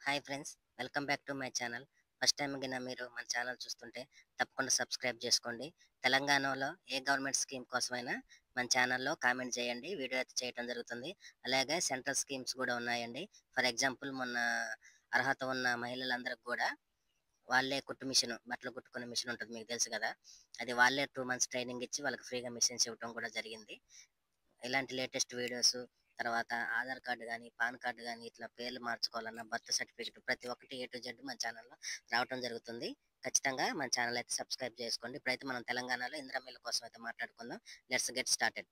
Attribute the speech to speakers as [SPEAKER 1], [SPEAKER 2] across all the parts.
[SPEAKER 1] Hi friends, welcome back to my channel. First time గిన మీరు మన ఛానల్ చూస్తుంటే తప్పకుండా సబ్స్క్రైబ్ చేసుకోండి. తెలంగాణలో ఏ గవర్నమెంట్ స్కీమ్ కోసమైనా మన ఛానల్‌లో కామెంట్ చేయండి. వీడియో అయితే చేయటం జరుగుతుంది. అలాగే సెంట్రల్ స్కీమ్స్ కూడా ఉన్నాయండి. ఫర్ ఎగ్జాంపుల్ మొన్న అర్హత ఉన్న మహిళలందరికి కూడా వాళ్ళే కుట్టు మిషన్, బట్టలు కుట్టుకునే మిషన్ ఉంటది మీకు తెలుసు కదా! అది వాళ్ళే 2 మంత్స్ ట్రైనింగ్ ఇచ్చి వాళ్ళకి ఫ్రీగా మిషన్స్ ఇవ్వటం కూడా జరిగింది. ఇలాంటి లేటెస్ట్ వీడియోస్, తర్వాత ఆధార్ కార్డ్ గానీ, పాన్ కార్డ్ గానీ, ఇట్లా పేర్లు మార్చుకోవాలన్నా, బర్త్ సర్టిఫికేట్ ప్రతి ఒక్కటి ఏ టు జెడ్ మన ఛానల్‌లో రావటం జరుగుతుంది. ఖచ్చితంగా మన ఛానల్ అయితే సబ్స్క్రైబ్ చేసుకోండి. ఇప్పుడైతే మనం తెలంగాణలో ఇందిరమ్మ ఇళ్ల కోసం అయితే మాట్లాడుకుందాం. Let's get started.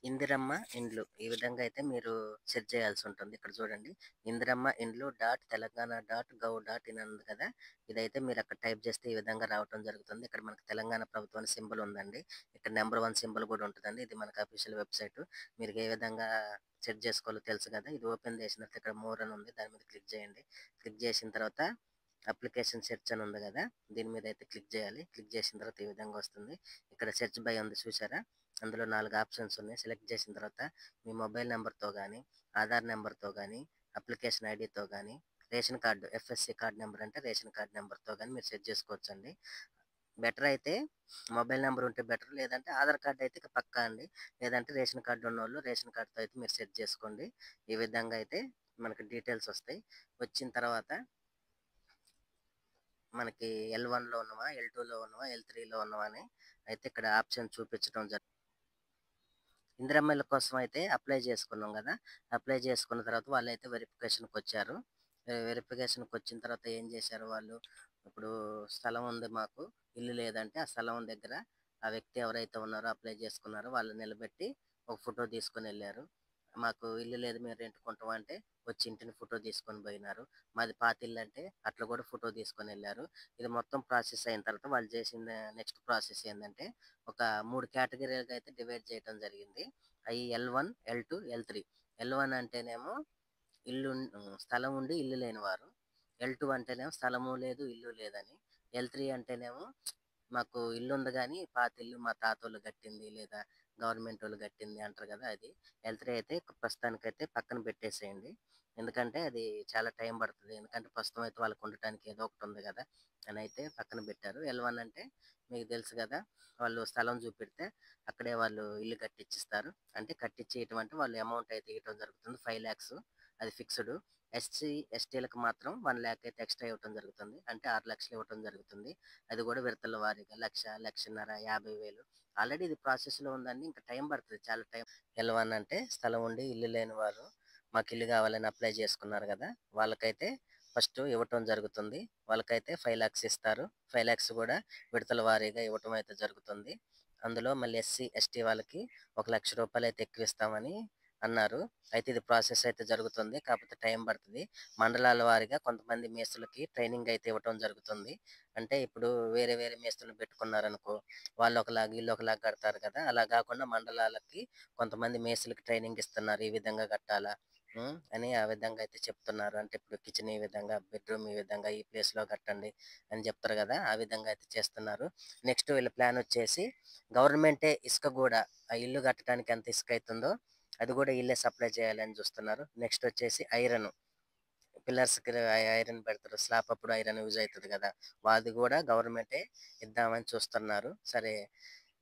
[SPEAKER 1] ఇందిరమ్మ ఇండ్లు ఈ విధంగా అయితే మీరు సెర్చ్ చేయాల్సి ఉంటుంది. ఇక్కడ చూడండి, ఇందిరమ్మ ఇండ్లు dot Telangana dot gov dot in ఉంది కదా! ఇదైతే మీరు అక్కడ టైప్ చేస్తే ఈ విధంగా రావటం జరుగుతుంది. ఇక్కడ మనకు తెలంగాణ ప్రభుత్వం సింబల్ ఉందండి. ఇక్కడ నెంబర్ 1 సింబల్ కూడా ఉంటదండి. ఇది మనకు అఫీషియల్ వెబ్‌సైట్. మీరు ఏ విధంగా సెర్చ్ చేసుకోవాలో తెలుసు కదా! ఇది ఓపెన్ చేసినట్లయితే ఇక్కడ మోర్ అని ఉంది. దాని మీద క్లిక్ చేయండి. క్లిక్ చేసిన తర్వాత అప్లికేషన్ సెర్చ్ అని ఉంది కదా! దీని మీద అయితే క్లిక్ చేయాలి. క్లిక్ చేసిన తర్వాత ఈ విధంగా వస్తుంది. ఇక్కడ సెర్చ్ బై ఉంది చూసారా? అందులో 4 ఆప్షన్స్ ఉన్నాయి. సెలెక్ట్ చేసిన తర్వాత మీ మొబైల్ నెంబర్‌తో గానీ, ఆధార్ నెంబర్‌తో గానీ, అప్లికేషన్ ఐడీతో గానీ, ration card FSC card number అంటే రేషన్ కార్డ్ నెంబర్‌తో గానీ మీరు సెట్ చేసుకోవచ్చండి. బెటర్ అయితే మొబైల్ నెంబర్ ఉంటే బెటర్. లేదంటే ఆధార్ కార్డ్ అయితే ఇక పక్కా అండి. లేదంటే రేషన్ కార్డ్ ఉన్నోళ్ళు రేషన్ కార్డ్‌తో అయితే మీరు సెట్ చేసుకోండి. ఈ విధంగా అయితే మనకు డీటెయిల్స్ వస్తాయి. వచ్చిన తర్వాత మనకి ఎల్1లో ఉన్నవా, ఎల్2లో ఉన్నవా, ఎల్3లో ఉన్నవా అని అయితే ఇక్కడ ఆప్షన్ చూపించడం ఇందిరమ్మ ఇళ్ళ కోసం అయితే అప్లై చేసుకున్నాం కదా! అప్లై చేసుకున్న తర్వాత వాళ్ళైతే వెరిఫికేషన్‌కొచ్చారు. వెరిఫికేషన్‌కొచ్చిన తర్వాత ఏం చేశారు వాళ్ళు, ఇప్పుడు స్థలం ఉంది మాకు, ఇల్లు లేదంటే ఆ స్థలం దగ్గర ఆ వ్యక్తి ఎవరైతే ఉన్నారో అప్లై చేసుకున్నారో వాళ్ళని నిలబెట్టి ఒక ఫోటో తీసుకొనెళ్లారు. మాకు ఇల్లు లేదు మేము రెంట్‌కుంటాం అంటే వచ్చి ఇంటిని ఫోటో తీసుకొని పోయినారు. మాది పాతిల్లంటే అట్లా కూడా ఫోటో తీసుకొనెళ్లారు. ఇది మొత్తం ప్రాసెస్ అయిన తర్వాత వాళ్ళు చేసిన నెక్స్ట్ ప్రాసెస్ ఏందంటే ఒక 3 కేటగిరీలుగా అయితే డివైడ్ చేయడం జరిగింది. అయి ఎల్1, ఎల్2, ఎల్3. ఎల్1 అంటేనేమో స్థలం ఉండి ఇల్లు లేనివారు. ఎల్2 అంటేనేమో స్థలము లేదు, ఇల్లు లేదని. ఎల్3 అంటేనేమో మాకు ఇల్లుంది గానీ పాతిల్లు మా తాతోళ్ళు కట్టింది లేదా గవర్నమెంటోళ్ళు కట్టింది అంటారు కదా! అది. ఎల్3 అయితే ప్రస్తుతానికైతే పక్కన పెట్టేసేయండి. ఎందుకంటే అది చాలా టైం పడతది. ఎందుకంటే ప్రస్తుతం అయితే వాళ్ళకి ఉండటానికి ఏదో ఒకటి ఉంది కదా! అనైతే పక్కన పెట్టారు. ఎల్1 అంటే మీకు తెలుసు కదా! వాళ్ళు స్థలం చూపెడితే అక్కడే వాళ్ళు ఇల్లు కట్టిచ్చిస్తారు. అంటే కట్టిచ్చేయటం అంటే వాళ్ళు అమౌంట్ అయితే ఇవ్వటం జరుగుతుంది. 5,00,000 అది ఫిక్స్‌డ్. ఎస్సీ, ఎస్టీలకు మాత్రం 1,00,000 అయితే ఎక్స్‌ట్రా ఇవ్వటం జరుగుతుంది. అంటే 6,00,000 ఇవ్వటం జరుగుతుంది. అది కూడా విడతల వారీగా 1,00,000, 1,50,000, 50,000 ఆల్రెడీ ఇది ప్రాసెస్‌లో ఉందండి. ఇంకా టైం పడతది. చాలా టైం. ఎల్1 అంటే స్థలం ఉండి ఇల్లు లేని వారు మాకు ఇల్లు కావాలని అప్లై చేసుకున్నారు కదా! వాళ్ళకైతే ఫస్ట్ ఇవ్వటం జరుగుతుంది. వాళ్ళకైతే 5,00,000 ఇస్తారు. 5,00,000 కూడా విడతల వారీగా ఇవ్వటం అయితే జరుగుతుంది. అందులో మళ్ళీ ఎస్సీ, ఎస్టీ వాళ్ళకి ఒక రూ. 1,00,000 అయితే ఎక్కువ ఇస్తామని అన్నారు. అయితే ఇది ప్రాసెస్ అయితే జరుగుతుంది. కాకపోతే టైం పడతది. మండలాల వారీగా కొంతమంది మేస్త్రులకి ట్రైనింగ్ అయితే ఇవ్వటం జరుగుతుంది. అంటే ఇప్పుడు వేరే వేరే మేస్త్రులను పెట్టుకున్నారనుకో, వాళ్ళు ఒకలాగా, వీళ్ళు ఒకలాగా కడతారు కదా! అలా కాకుండా మండలాలకి కొంతమంది మేస్త్రులకి ట్రైనింగ్ ఇస్తున్నారు. ఈ విధంగా కట్టాలా, అని ఆ విధంగా అయితే చెప్తున్నారు. అంటే ఇప్పుడు కిచెన్ ఈ విధంగా, బెడ్‌రూమ్ ఈ విధంగా, ఈ ప్లేస్‌లో కట్టండి అని చెప్తారు కదా! ఆ విధంగా అయితే చేస్తున్నారు. నెక్స్ట్ వీళ్ళ ప్లాన్ వచ్చేసి గవర్నమెంటే ఇసుక గూడా ఆ ఇల్లు కట్టడానికి ఎంత ఇసుక అయితుందో అది కూడా ఈళ్ళే సప్లై చేయాలని చూస్తున్నారు. నెక్స్ట్ వచ్చేసి ఐరన్. పిల్లర్స్‌కి ఐరన్ పెడతారు. స్లాబ్ అప్పుడు ఐరన్ యూజ్ అయితది కదా! అది కూడా గవర్నమెంటే ఇద్దామని చూస్తున్నారు. సరే,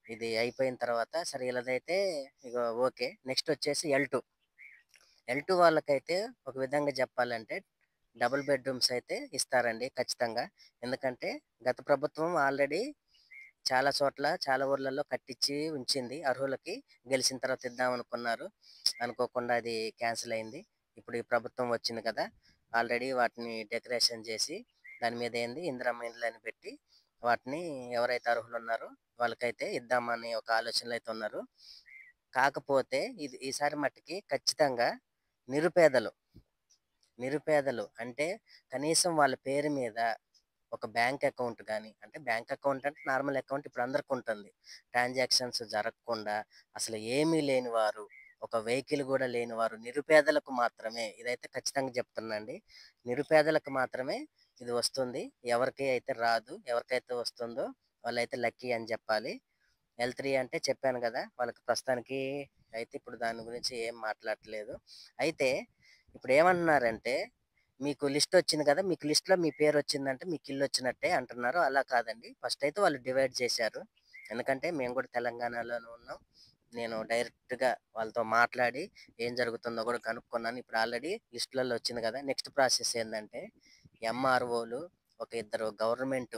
[SPEAKER 1] ఇది అయిపోయిన తర్వాత సరే ఈళ్ళదైతే ఇగ ఓకే. నెక్స్ట్ వచ్చేసి ఎల్2. ఎల్2 వాళ్ళకైతే ఒక విధంగా చెప్పాలంటే డబుల్ బెడ్‌రూమ్స్ అయితే ఇస్తారండి ఖచ్చితంగా. ఎందుకంటే గత ప్రభుత్వం ఆల్రెడీ చాలా చోట్ల, చాలా ఊర్లలో కట్టించి ఉంచింది అర్హులకి. గెలిచిన తర్వాత ఇద్దామనుకున్నారు. అనుకోకుండా అది క్యాన్సిల్ అయింది. ఇప్పుడు ఈ ప్రభుత్వం వచ్చింది కదా! ఆల్రెడీ వాటిని డెకరేషన్ చేసి దాని మీద ఏంది ఇందిరమ్మ ఇండ్లు అని పెట్టి వాటిని ఎవరైతే అర్హులున్నారో వాళ్ళకైతే ఇద్దామని ఒక ఆలోచనలో అయితే ఉన్నారు. కాకపోతే ఇది ఈసారి మట్టికి ఖచ్చితంగా నిరుపేదలు, నిరుపేదలు అంటే కనీసం వాళ్ళ పేరు మీద ఒక బ్యాంక్ అకౌంట్ గాని, అంటే బ్యాంక్ అకౌంట్ అంటే నార్మల్ అకౌంట్ ఇప్పుడు అందరికి ఉంటుంది. ట్రాన్సాక్షన్స్ జరగకుండా అసలు ఏమీ లేనివారు, ఒక వెహికల్ కూడా లేనివారు, నిరుపేదలకు మాత్రమే ఇదైతే ఖచ్చితంగా చెప్తున్నానండి. నిరుపేదలకు మాత్రమే ఇది వస్తుంది. ఎవరికి అయితే రాదు, ఎవరికైతే వస్తుందో వాళ్ళైతే లక్కీ అని చెప్పాలి. ఎల్3 అంటే చెప్పాను కదా! వాళ్ళకి ప్రస్తుతానికి అయితే ఇప్పుడు దాని గురించి ఏం మాట్లాడట్లేదు. అయితే ఇప్పుడేమంటున్నారంటే, మీకు లిస్టొచ్చింది కదా! మీకు లిస్ట్‌లో మీ పేరొచ్చిందంటే మీకిల్లొచ్చినట్టే అంటున్నారు. అలా కాదండి. ఫస్టయితే వాళ్ళు డివైడ్ చేశారు. ఎందుకంటే మేము కూడా తెలంగాణలోనే ఉన్నాం. నేను డైరెక్ట్‌గా వాళ్ళతో మాట్లాడి ఏం జరుగుతుందో కూడా కనుక్కున్నాను. ఇప్పుడు ఆల్రెడీ లిస్ట్‌లలో వచ్చింది కదా! నెక్స్ట్ ప్రాసెస్ ఏందంటే, ఎంఆర్ఓలు ఒక ఇద్దరు గవర్నమెంట్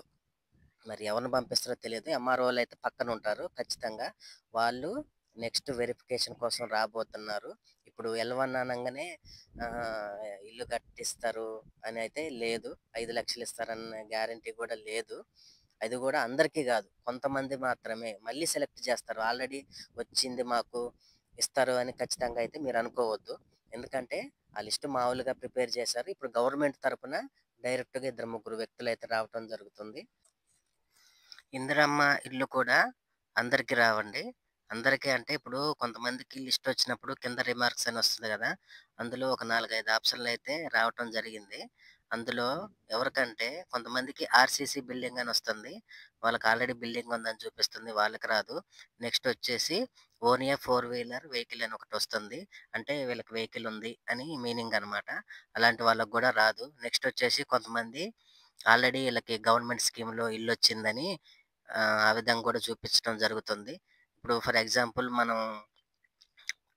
[SPEAKER 1] మరి ఎవరిని పంపిస్తారో తెలియదు. ఎంఆర్ఓలయితే పక్కనుంటారు ఖచ్చితంగా. వాళ్ళు నెక్స్ట్ వెరిఫికేషన్ కోసం రాబోతున్నారు. ఇప్పుడు ఎల్1 అనంగానే ఇల్లు కట్టిస్తారు అనయితే లేదు. 5,00,000 ఇస్తారన్న గ్యారంటీ కూడా లేదు. అది కూడా అందరికీ గాదు. కొంతమంది మాత్రమే. మళ్ళీ సెలెక్ట్ చేస్తారు. ఆల్రెడీ వచ్చింది మాకు ఇస్తారు అని ఖచ్చితంగా అయితే మీరనుకోవద్దు. ఎందుకంటే ఆ లిస్ట్ మామూలుగా ప్రిపేర్ చేశారు. ఇప్పుడు గవర్నమెంట్ తరపున డైరెక్ట్‌గా ఇద్దరు, ముగ్గురు వ్యక్తులైతే రావటం జరుగుతుంది. ఇందిరమ్మ ఇల్లు కూడా అందరికి రావండి. అందరికీ అంటే ఇప్పుడు కొంతమందికి లిస్ట్ వచ్చినప్పుడు కింద రిమార్క్స్ అని వస్తది గదా! అందులో ఒక 4, 5 ఆప్షన్‌లయితే రావటం జరిగింది. అందులో ఎవరికంటే కొంతమందికి ఆర్‌సీసీ బిల్డింగ్ అని వస్తుంది. వాళ్ళకి ఆల్రెడీ బిల్డింగ్ ఉందని చూపిస్తుంది. వాళ్ళకి రాదు. నెక్స్ట్ వచ్చేసి ఓన్ ఏ ఫోర్ వీలర్ వెహికల్ అని ఒకటొస్తుంది. అంటే వీళ్ళకి వెహికల్ ఉంది అని మీనింగ్ అనమాట. అలాంటి వాళ్ళకి గూడా రాదు. నెక్స్ట్ వచ్చేసి కొంతమంది ఆల్రెడీ ఈళ్ళకి గవర్నమెంట్ స్కీమ్‌లో ఇల్లొచ్చిందని ఆ విధంగా కూడా చూపించడం జరుగుతుంది. ఇప్పుడు ఫర్ ఎగ్జాంపుల్ మనం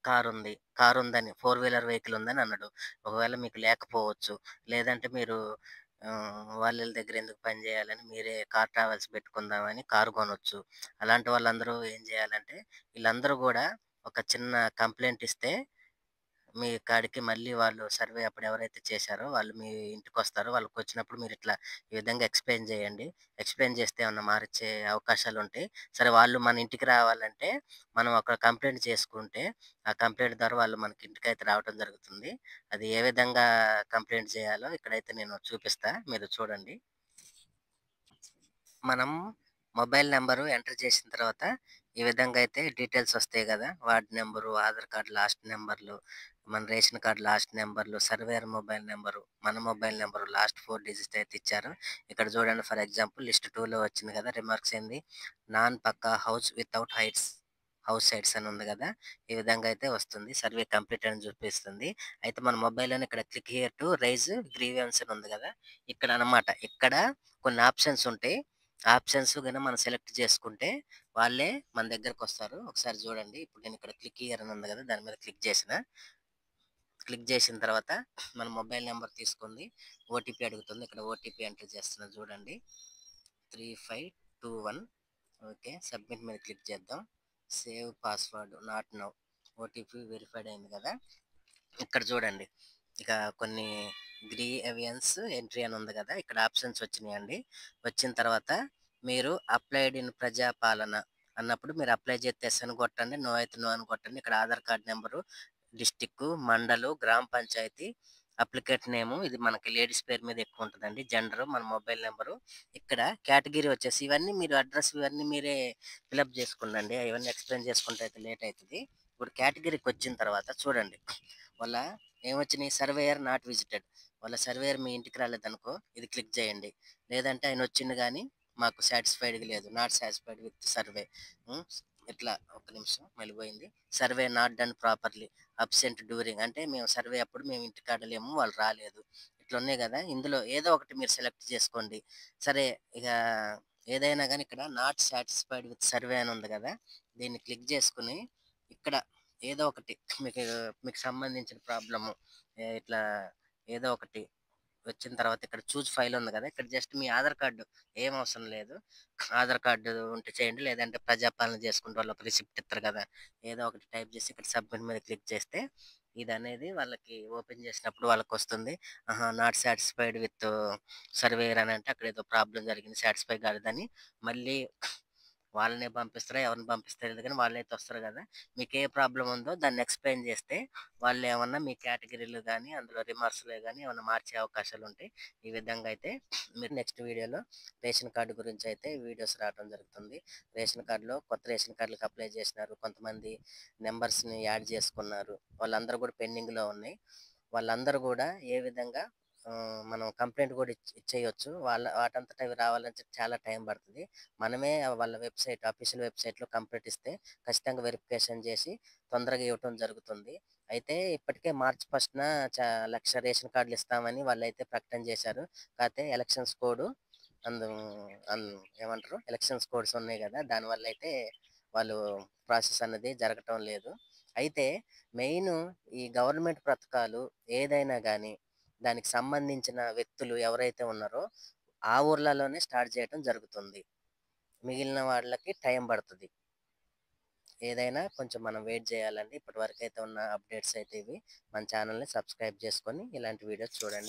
[SPEAKER 1] కారుంది. కారుందని ఫోర్ వీలర్ వెహికల్ ఉందని అన్నాడు. ఒకవేళ మీకు లేకపోవచ్చు. లేదంటే మీరు వాళ్ళీళ్ళ దగ్గర ఎందుకు పని చేయాలని మీరే కార్ ట్రావెల్స్ పెట్టుకుందామని కారు కొనొచ్చు. అలాంటి వాళ్ళందరూ ఏం చేయాలంటే ఈళ్ళందరూ గూడా ఒక చిన్న కంప్లెయింట్ ఇస్తే మీ కాడికి మళ్ళీ వాళ్ళు సర్వే అప్పుడు ఎవరైతే చేశారో వాళ్ళు మీ ఇంటికొస్తారు. వాళ్ళకొచ్చినప్పుడు మీరిట్లా ఈ విధంగా ఎక్స్‌ప్లెయిన్ చేయండి. ఎక్స్‌ప్లెయిన్ చేస్తే ఏమన్నా మార్చే అవకాశాలుంటాయి. సరే వాళ్ళు మన ఇంటికి రావాలంటే మనం అక్కడ కంప్లెయింట్ చేసుకుంటే, ఆ కంప్లెయింట్ ద్వారా వాళ్ళు మనకి ఇంటికైతే రావటం జరుగుతుంది. అది ఏ విధంగా కంప్లెయింట్ చేయాలో ఇక్కడైతే నేను చూపిస్తా. మీరు చూడండి. మనం మొబైల్ నంబరు ఎంటర్ చేసిన తర్వాత ఈ విధంగా అయితే డీటెయిల్స్ వస్తాయి గదా! Ward number, Aadhaar card last నంబర్‌లు, మన రేషన్ కార్డ్ లాస్ట్ నంబర్‌లు, సర్వేయర్ మొబైల్ నంబరు, మన మొబైల్ నంబరు లాస్ట్ 4 డిజిట్స్ అయితే ఇచ్చారు. ఇక్కడ చూడండి ఫర్ ఎగ్జాంపుల్ లిస్ట్ 2లో వచ్చింది గదా! రిమార్క్స్ ఏంది? నాన్ పక్కా హౌస్ వితౌట్ హౌస్ సైట్స్ అని ఉంది గదా! ఈ విధంగా అయితే వస్తుంది. సర్వే కంప్లీట్ అని చూపిస్తుంది. అయితే మన మొబైల్‌లోనే ఇక్కడ click here to raise grievance అని ఉంది గదా! ఇక్కడ అన్నమాట. ఇక్కడ కొన్ని ఆప్షన్స్ ఉంటాయి. ఆప్షన్స్ గన మనం సెలెక్ట్ చేసుకుంటే వాళ్ళే మన దగ్గరకొస్తారు. ఒకసారి చూడండి. ఇప్పుడు నేను ఇక్కడ క్లిక్ హియర్ అని ఉంది గదా! దాని మీద క్లిక్ చేసిన. క్లిక్ చేసిన తర్వాత మన మొబైల్ నంబర్ తీసుకుంది. ఓటీపీ అడుగుతుంది. ఇక్కడ ఓటీపీ ఎంటర్ చేస్తున్నా చూడండి. 3521 ఓకే. సబ్మిట్ మీద క్లిక్ చేద్దాం. Save password not now. OTP verified అయింది గదా! ఇక్కడ చూడండి. ఇక కొన్ని గ్రీవియన్స్ ఎంట్రీ అని ఉంది గదా! ఇక్కడ ఆప్షన్స్ వచ్చినాయండి. వచ్చిన తర్వాత మీరు అప్లైడ్ ఇన్ ప్రజాపాలన అన్నప్పుడు మీరు అప్లై చేస్తే యెస్ అని కొట్టండి. నో అయితే నో అని కొట్టండి. ఇక్కడ ఆధార్ కార్డ్ నంబరు, డిస్ట్రిక్టు, మండలు, గ్రామ పంచాయతీ, అప్లికేట్ నేము ఇది మనకి లేడీస్ పేరు మీద ఎక్కువ ఉంటదండి. జెండరు, మన మొబైల్ నంబరు. ఇక్కడ కేటగిరీ వచ్చేసి ఇవన్నీ మీరు అడ్రెస్ ఇవన్నీ మీరే ఫిలప్ చేసుకోండండి. ఇవన్నీ ఎక్స్‌ప్లెయిన్ చేసుకుంటే అయితే లేట్ అయితది. ఇప్పుడు కేటగిరీకొచ్చిన తర్వాత చూడండి. వాళ్ళ ఏమొచ్చినాయి సర్వేయర్ నాట్ విజిటెడ్. వాళ్ళ సర్వేయర్ మీ ఇంటికి రాలేదనుకో ఇది క్లిక్ చేయండి. లేదంటే ఆయనొచ్చిండు గానీ మాకు సాటిస్ఫైడ్‌గా లేదు. Not satisfied with survey. హ్మ్. ఇట్లా ఒక్క నిమిషం మళ్ళీ పోయింది. Survey not done properly. Absent during అంటే మేము సర్వే అప్పుడు మేము ఇంటికాడ లేము. వాళ్ళు రాలేదు. ఇట్లున్నాయి గదా! ఇందులో ఏదో ఒకటి మీరు సెలెక్ట్ చేసుకోండి. సరే ఇక ఏదైనా గానీ ఇక్కడ నాట్ సాటిస్ఫైడ్ విత్ సర్వే అని ఉంది గదా! దీన్ని క్లిక్ చేసుకొని ఇక్కడ ఏదో ఒకటి మీకు మీకు సంబంధించిన ప్రాబ్లము ఇట్లా ఏదో ఒకటి వచ్చిన తర్వాత ఇక్కడ చూజ్ ఫైల్ ఉంది కదా! ఇక్కడ జస్ట్ మీ ఆధార్ కార్డ్ ఏం అవసరం లేదు. ఆధార్ కార్డ్ ఉంటే చేయండి. లేదంటే ప్రజాపాలన చేసుకుంటే వాళ్ళు ఒక రిసిప్ట్ ఇత్తరు కదా! ఏదో ఒకటి టైప్ చేసి ఇక్కడ సబ్మిట్ మీద క్లిక్ చేస్తే ఇదనేది వాళ్ళకి ఓపెన్ చేసినప్పుడు వాళ్ళకొస్తుంది. ఆహా! నాట్ సాటిస్ఫైడ్ విత్ సర్వేయర్ అని అంటే అక్కడ ఏదో ప్రాబ్లమ్ జరిగింది. సాటిస్ఫై కాలేదని మళ్ళీ వాళ్ళనే పంపిస్తారో ఎవరిని పంపిస్తారో తెలీదు గానీ వాళ్ళైతే వస్తారు గదా! మీకే ప్రాబ్లమ్ ఉందో దాన్ని ఎక్స్‌ప్లెయిన్ జేస్తే వాళ్ళేమన్నా మీ కేటగిరీలు గాని, అందులో రిమార్క్స్‌లో గాని ఏమన్నా మార్చే అవకాశాలుంటాయి. ఈ విధంగా అయితే మీరు నెక్స్ట్ వీడియోలో రేషన్ కార్డ్ గురించయితే వీడియోస్ రావటం జరుగుతుంది. రేషన్ కార్డ్‌లో కొత్త రేషన్ కార్డ్‌లకి అప్లై జేసినారు. కొంతమంది నంబర్స్‌ని యాడ్ జేసుకున్నారు. వాళ్ళందరూ గూడా పెండింగ్‌లో ఉన్నాయి. వాళ్ళందరూ గూడా ఏ విధంగా మనం కంప్లెయింట్ కూడా ఇచ్చేయొచ్చు. వాటంతట అవి రావాలంటే చాలా టైం పడుతది. మనమే వాళ్ళ అఫీషియల్ వెబ్‌సైట్‌లో కంప్లెయింట్ ఇస్తే ఖచ్చితంగా వెరిఫికేషన్ చేసి తొందరగా ఇవ్వటం జరుగుతుంది. అయితే ఇప్పటికే మార్చ్ 1న 1,00,000 రేషన్ కార్డులు ఇస్తామని వాళ్ళైతే ప్రకటన చేశారు. కాకపోతే ఎలక్షన్స్ కోడ్ అందు అన్ ఏమంటారు? ఎలక్షన్స్ కోడ్స్ ఉన్నాయి గదా! దానివల్లైతే వాళ్ళు ప్రాసెస్ అన్నది జరగటం లేదు. అయితే మెయిను ఈ గవర్నమెంట్ పథకాలు ఏదైనా గానీ, దానికి సంబంధించిన వ్యక్తులు ఎవరైతే ఉన్నారో, ఆ ఊర్లలోనే స్టార్ట్ చేయటం జరుగుతుంది. మిగిలిన వాళ్ళకి టైం పడతది. ఏదైనా కొంచెం మనం వెయిట్ జేయాలండి. ఇప్పటివరకైతే ఉన్న అప్డేట్స్ అయితే ఇవి. మన ఛానెల్‌ని సబ్స్క్రైబ్ చేసుకొని ఇలాంటి వీడియోస్ చూడండి.